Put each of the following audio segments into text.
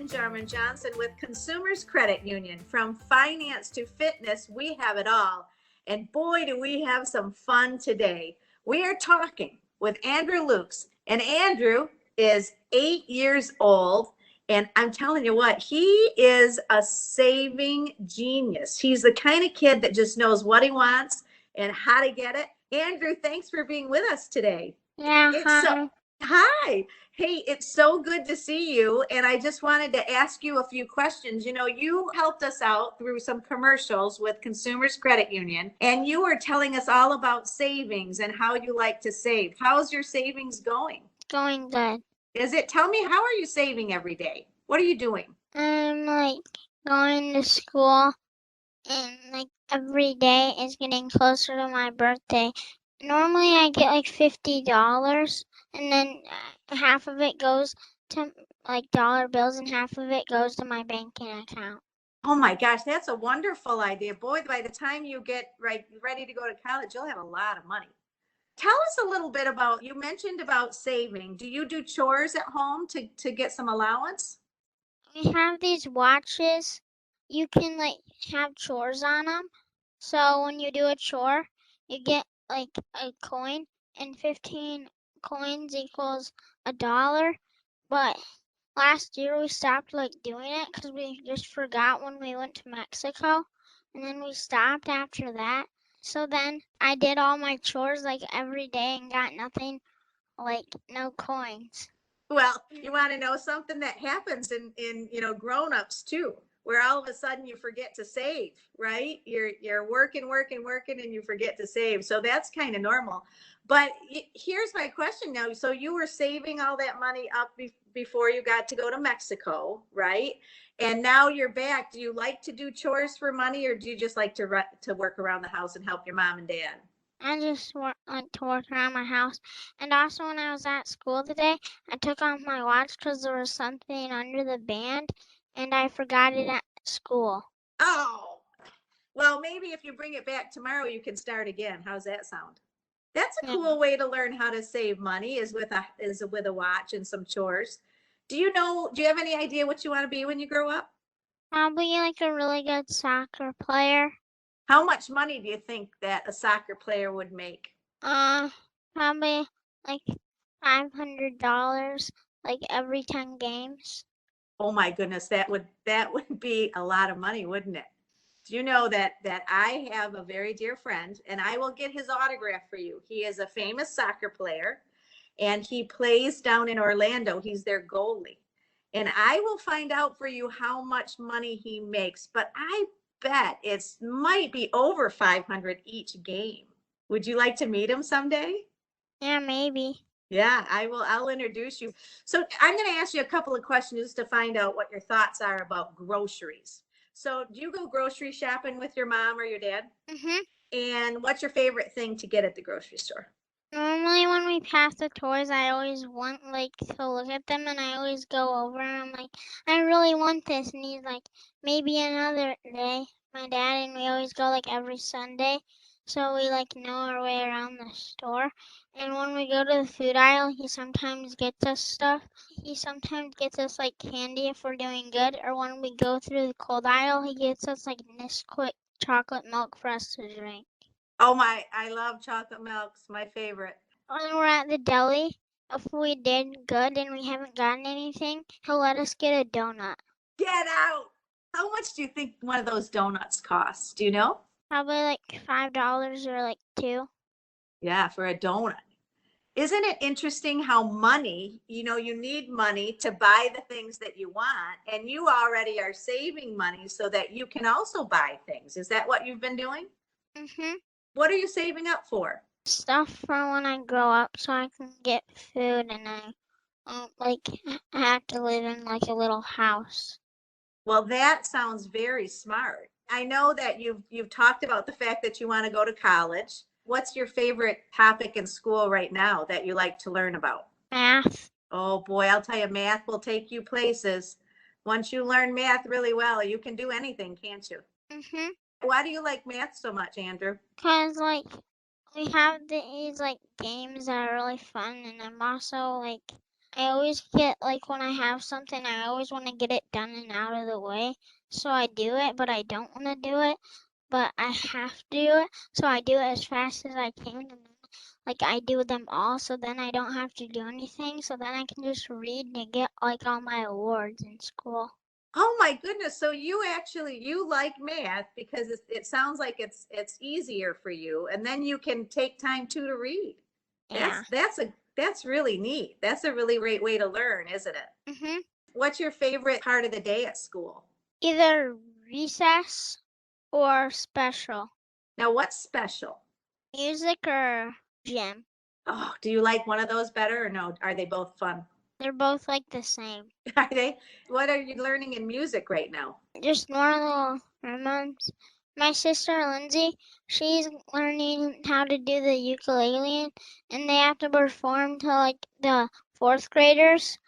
Jarman Johnson with Consumers Credit Union. From finance to fitness, we have it all. And boy, do we have some fun today. We are talking with Andrew Lukes, and Andrew is 8 years old. And I'm telling you what, he is a saving genius. He's the kind of kid that just knows what he wants and how to get it. Andrew, thanks for being with us today. Yeah, Hi. Hey, it's so good to see you. And I just wanted to ask you a few questions. You know, you helped us out through some commercials with Consumers Credit Union, and you were telling us all about savings and how you like to save. How's your savings going? going good. Is it? Tell me, how are you saving every day? What are you doing? I'm going to school and every day is getting closer to my birthday. Normally I get $50 and then half of it goes to dollar bills and half of it goes to my banking account. Oh my gosh, that's a wonderful idea. Boy, by the time you get ready to go to college, you'll have a lot of money. Tell us a little bit about, you mentioned about saving. Do you do chores at home to get some allowance? We have these watches. You can have chores on them. So when you do a chore, you get a coin, and 15 coins equals $1. But last year we stopped doing it because we just forgot when we went to Mexico, and then we stopped after that. So then I did all my chores every day and got nothing, no coins. Well, you want to know something that happens in grown-ups too, where all of a sudden you forget to save, right? You're working, and you forget to save. So that's kind of normal. But here's my question now. So you were saving all that money up before you got to go to Mexico, right? And now you're back. Do you like to do chores for money, or do you just like to work around the house and help your mom and dad? I just like to work around my house. And also when I was at school today, I took off my watch because there was something under the band and I forgot it at school. Oh, well, maybe if you bring it back tomorrow, you can start again. How's that sound? That's a Yeah. cool way to learn how to save money, is with a watch and some chores. Do you have any idea what you want to be when you grow up? Probably a really good soccer player. How much money do you think that a soccer player would make? Probably like $500 every 10 games. Oh my goodness, that would be a lot of money, wouldn't it? Do you know that I have a very dear friend, and I will get his autograph for you. He is a famous soccer player, and he plays down in Orlando. He's their goalie. And I will find out for you how much money he makes, but I bet it's might be over 500 each game. Would you like to meet him someday? Yeah, maybe. Yeah, I'll introduce you. So I'm going to ask you a couple of questions to find out what your thoughts are about groceries. So do you go grocery shopping with your mom or your dad? Mhm. And what's your favorite thing to get at the grocery store? Normally when we pass the toys, I always want to look at them and I always go over and I'm like, I really want this, and he's like, maybe another day. My dad and we always go every Sunday. So we know our way around the store. And when we go to the food aisle, he sometimes gets us stuff. He sometimes gets us candy if we're doing good, or when we go through the cold aisle, he gets us Nesquik chocolate milk for us to drink. Oh my, I love chocolate milk. It's my favorite. When we're at the deli, if we did good and we haven't gotten anything, he'll let us get a donut. Get out. How much do you think one of those donuts costs? Do you know? Probably $5 or two. Yeah, for a donut. Isn't it interesting how money, you need money to buy the things that you want, and you already are saving money so that you can also buy things. Is that what you've been doing? Mhm. What are you saving up for? Stuff for when I grow up, so I can get food and I have to live in a little house. Well, that sounds very smart. I know that you've talked about the fact that you want to go to college. What's your favorite topic in school right now that you like to learn about? Math. Oh boy, I'll tell you, math will take you places. Once you learn math really well, you can do anything, can't you? Mhm. Why do you like math so much, Andrew? Cause we have these games that are really fun, and I'm also I always get like when I have something, I always want to get it done and out of the way. So I do it, but I don't want to do it, but I have to do it. So I do it as fast as I can, and then like I do them all, so then I don't have to do anything. So then I can just read and get like all my awards in school. Oh my goodness. So you like math because it sounds like it's easier for you, and then you can take time too to read. Yeah. That's really neat. That's a really great way to learn, isn't it? Mhm. What's your favorite part of the day at school? Either recess or special. Now, what's special? Music or gym. Oh, do you like one of those better or no? Are they both fun? They're both like the same. Are they? What are you learning in music right now? Just normal hormones. My sister Lindsay, she's learning how to do the ukulele, and they have to perform to like the fourth graders.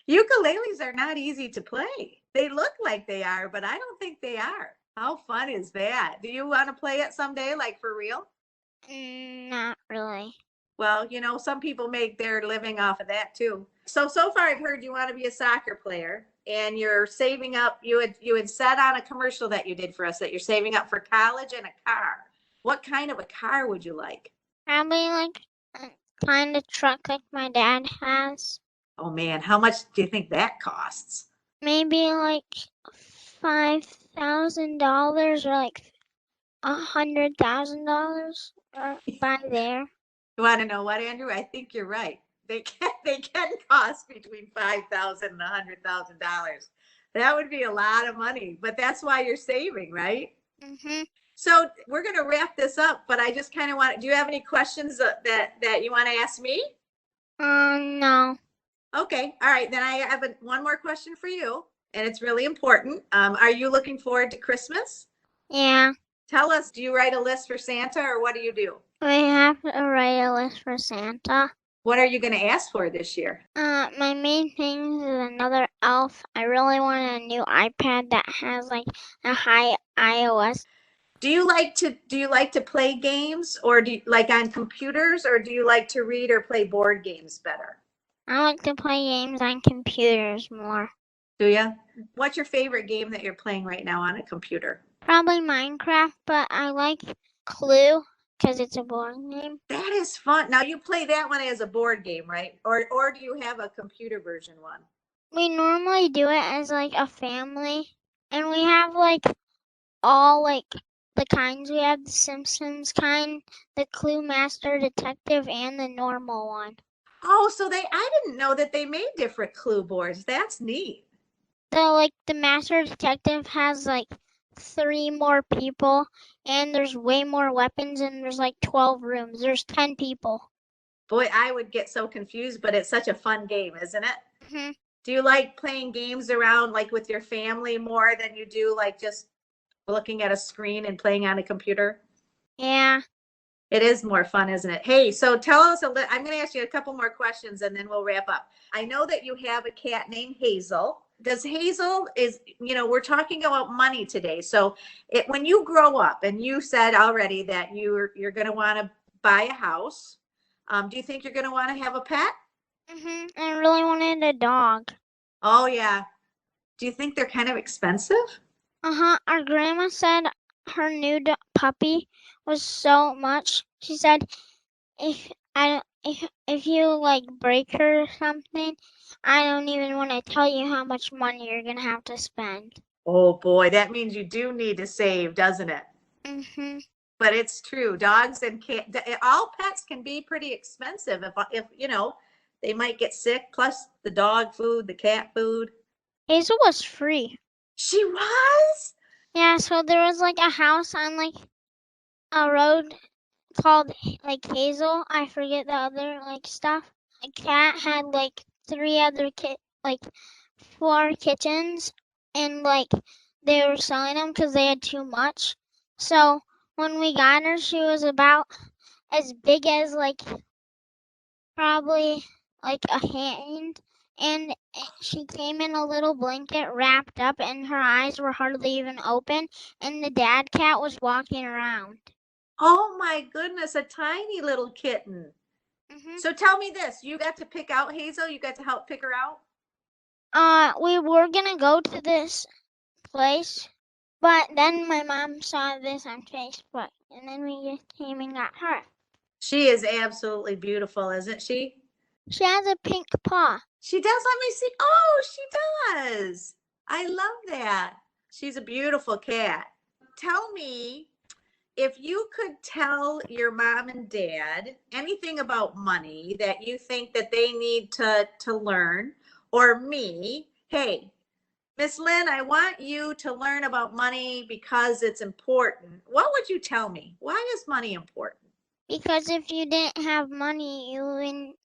Ukuleles are not easy to play. They look like they are, but I don't think they are. How fun is that? Do you want to play it someday, like for real? Not really. Well, some people make their living off of that too. So far I've heard you want to be a soccer player and you're saving up. You had said on a commercial that you did for us that you're saving up for college and a car. What kind of a car would you like? Probably like a kind of truck like my dad has. Oh man, how much do you think that costs? Maybe like $5,000 or like $100,000 by there. You want to know what, Andrew? I think you're right. They can cost between $5,000 and $100,000. That would be a lot of money, but that's why you're saving, right? Mhm. So we're going to wrap this up, but I just kind of do you have any questions that you want to ask me? No. Okay. All right. Then I have one more question for you, and it's really important. Are you looking forward to Christmas? Yeah. Tell us, do you write a list for Santa or what do you do? We have to write a list for Santa. What are you going to ask for this year? My main thing is another elf. I really want a new iPad that has like a high iOS. Do you like to play games or do you like on computers or do you like to read or play board games better? I like to play games on computers more. Do you? What's your favorite game that you're playing right now on a computer? Probably Minecraft, but I like Clue because it's a board game. That is fun. Now you play that one as a board game, right? Or do you have a computer version one? We normally do it as like a family, and we have like all like the kinds. We have the Simpsons kind, the Clue Master Detective, and the normal one. Oh, so I didn't know that they made different clue boards. That's neat. The Master Detective has like 3 more people, and there's way more weapons, and there's like 12 rooms. There's 10 people. Boy, I would get so confused, but it's such a fun game, isn't it? Mhm. Do you like playing games around like with your family more than you do like just looking at a screen and playing on a computer? Yeah. It is more fun, isn't it? Hey, so tell us I'm going to ask you a couple more questions and then we'll wrap up. I know that you have a cat named Hazel. Does Hazel we're talking about money today. So when you grow up and you said already that you're going to want to buy a house, do you think you're going to want to have a pet? I really wanted a dog. Oh yeah. Do you think they're kind of expensive? Our grandma said her new puppy was so much. She said if you like break her or something, I don't even want to tell you how much money you're gonna have to spend. Oh boy, that means you do need to save, doesn't it? But it's true. Dogs and all pets can be pretty expensive if they might get sick. Plus the dog food, the cat food. Hazel was free. She was? Yeah, so there was like a house on like a road called like Hazel. I forget the other like stuff. A cat had like 4 kittens, and like they were selling them because they had too much. So when we got her, she was about as big as like probably like a hand, and she came in a little blanket wrapped up, and her eyes were hardly even open, and the dad cat was walking around. Oh my goodness, a tiny little kitten. So tell me this, you got to pick out Hazel? You got to help pick her out? We were gonna go to this place, but then my mom saw this on Facebook, and then we just came and got her. She is absolutely beautiful, isn't she? She has a pink paw. She does. Let me see. Oh, she does. I love that. She's a beautiful cat. Tell me, if you could tell your mom and dad anything about money that you think that they need to learn, or me, hey, Miss Lynn, I want you to learn about money because it's important. What would you tell me? Why is money important? Because if you didn't have money, you wouldn't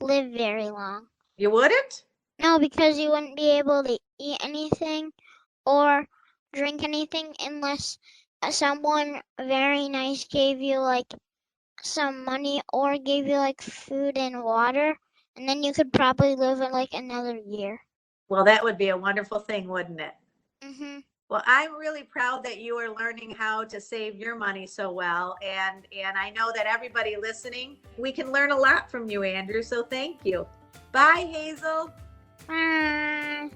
live very long. You wouldn't? No, because you wouldn't be able to eat anything or drink anything unless someone very nice gave you some money or gave you food and water, and then you could probably live another year. Well, that would be a wonderful thing, wouldn't it? Well, Mm-hmm. I'm really proud that you are learning how to save your money so well. And I know that everybody listening, we can learn a lot from you, Andrew. So thank you. Bye, Hazel. Bye.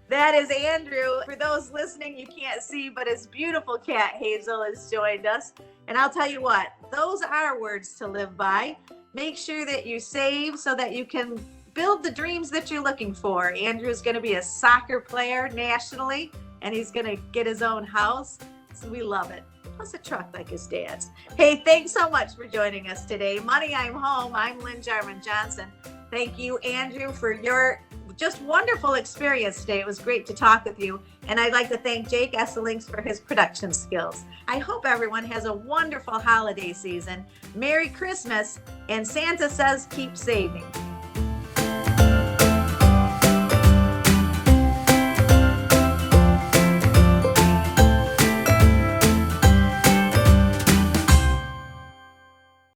That is Andrew. For those listening, you can't see, but his beautiful cat, Hazel, has joined us. And I'll tell you what, those are words to live by. Make sure that you save so that you can build the dreams that you're looking for. Andrew's going to be a soccer player nationally, and he's going to get his own house. So we love it. Plus a truck like his dad's. Hey, thanks so much for joining us today. Money, I'm home. I'm Lynn Jarman Johnson. Thank you, Andrew, for your just wonderful experience today. It was great to talk with you. And I'd like to thank Jake Esselings for his production skills. I hope everyone has a wonderful holiday season. Merry Christmas. And Santa says, keep saving.